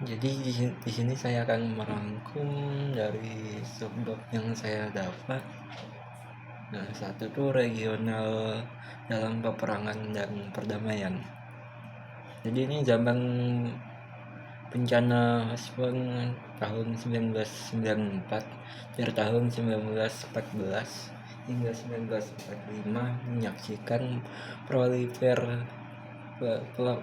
Jadi di sini saya akan merangkum dari subbab yang saya dapat. Nah, satu tuh regional dalam peperangan dan perdamaian. Jadi ini zaman bencana Hosbon tahun 1994 dari tahun 1914 hingga 1945 menyaksikan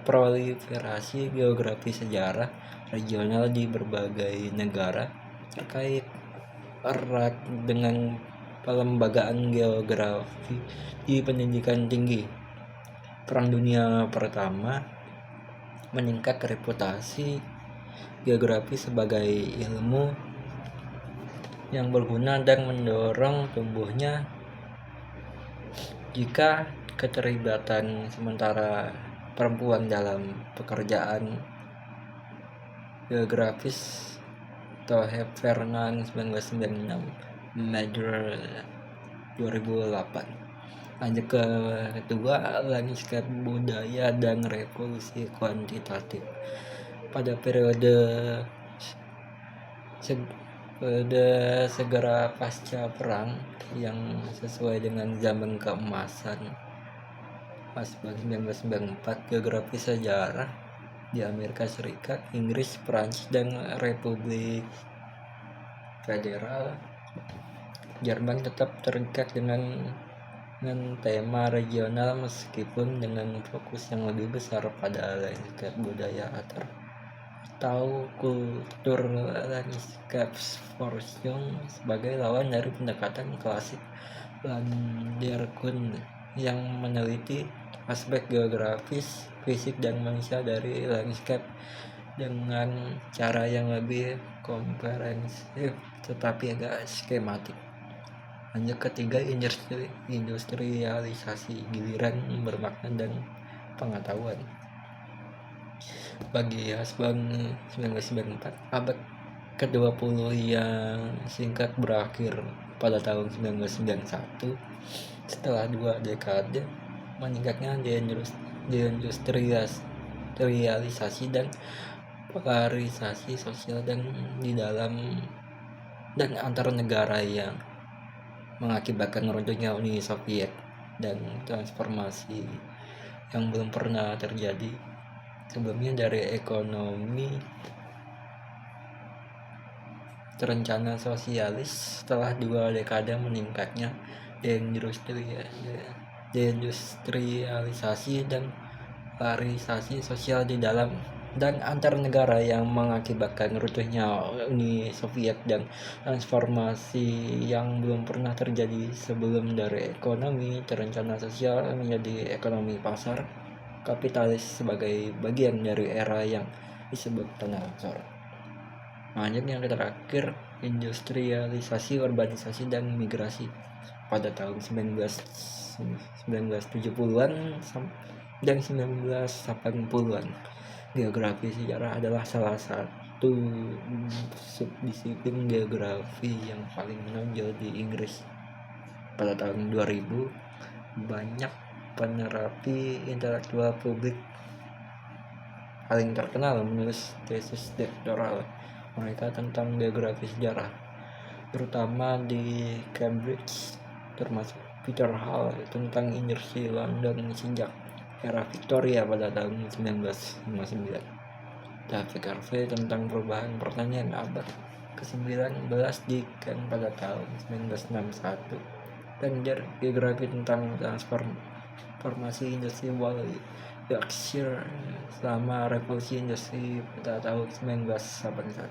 proliferasi geografi sejarah regional di berbagai negara terkait erat dengan pelembagaan geografi di pendidikan tinggi. Perang Dunia Pertama meningkat reputasi geografi sebagai ilmu yang berguna dan mendorong tumbuhnya jika keterlibatan sementara perempuan dalam pekerjaan geografis atau Heffernan 1996 Major 2008. Lanjut ke kedua, landscape budaya dan revolusi kuantitatif. Pada periode segera pasca perang yang sesuai dengan zaman keemasan Hosbon 1994, geografi sejarah di Amerika Serikat, Inggris, Prancis, dan Republik Federal Jerman tetap terikat dengan tema regional meskipun dengan fokus yang lebih besar pada landscape budaya atau kultur landscapsforschung sebagai lawan dari pendekatan klasik Landerkunde yang meneliti aspek geografis, fisik, dan manusia dari landscape dengan cara yang lebih komprehensif tetapi agak skematik. Lanjut ketiga, industrialisasi giliran bermakna dan pengetahuan. Bagi Hosbon 1994, abad ke-20 yang singkat berakhir pada tahun 1991 setelah 2 dekade meningkatnya deindustrialisasi dan polarisasi sosial dan di dalam dan antar negara yang mengakibatkan runtuhnya Uni Soviet dan transformasi yang belum pernah terjadi sebelumnya dari ekonomi terencana sosialis setelah 2 dekade meningkatnya deindustrialisasi dan polarisasi sosial di dalam dan antar negara yang mengakibatkan runtuhnya Uni Soviet dan transformasi yang belum pernah terjadi sebelum dari ekonomi terencana sosial menjadi ekonomi pasar kapitalis sebagai bagian dari era yang disebut tanah longsor. Lanjut yang terakhir, industrialisasi, urbanisasi, dan migrasi pada tahun 1970-an dan 1980-an. Geografi sejarah adalah salah satu subdisiplin geografi yang paling menonjol di Inggris. Pada tahun 2000, banyak penerapi intelektual publik paling terkenal menulis tesis doktoral mereka tentang geografi sejarah, terutama di Cambridge, termasuk Peter Hall tentang inersi London sejak era Victoria pada tahun 1959, David Harvey tentang perubahan pertanian abad ke-19 di Kent pada tahun 1961, dan geografi tentang transformasi industri Wally Yorkshire selama revolusi industri pada tahun 1981.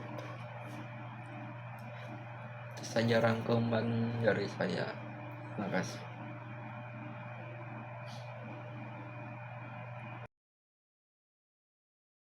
Itu saja rangkuman dari saya. Terima kasih.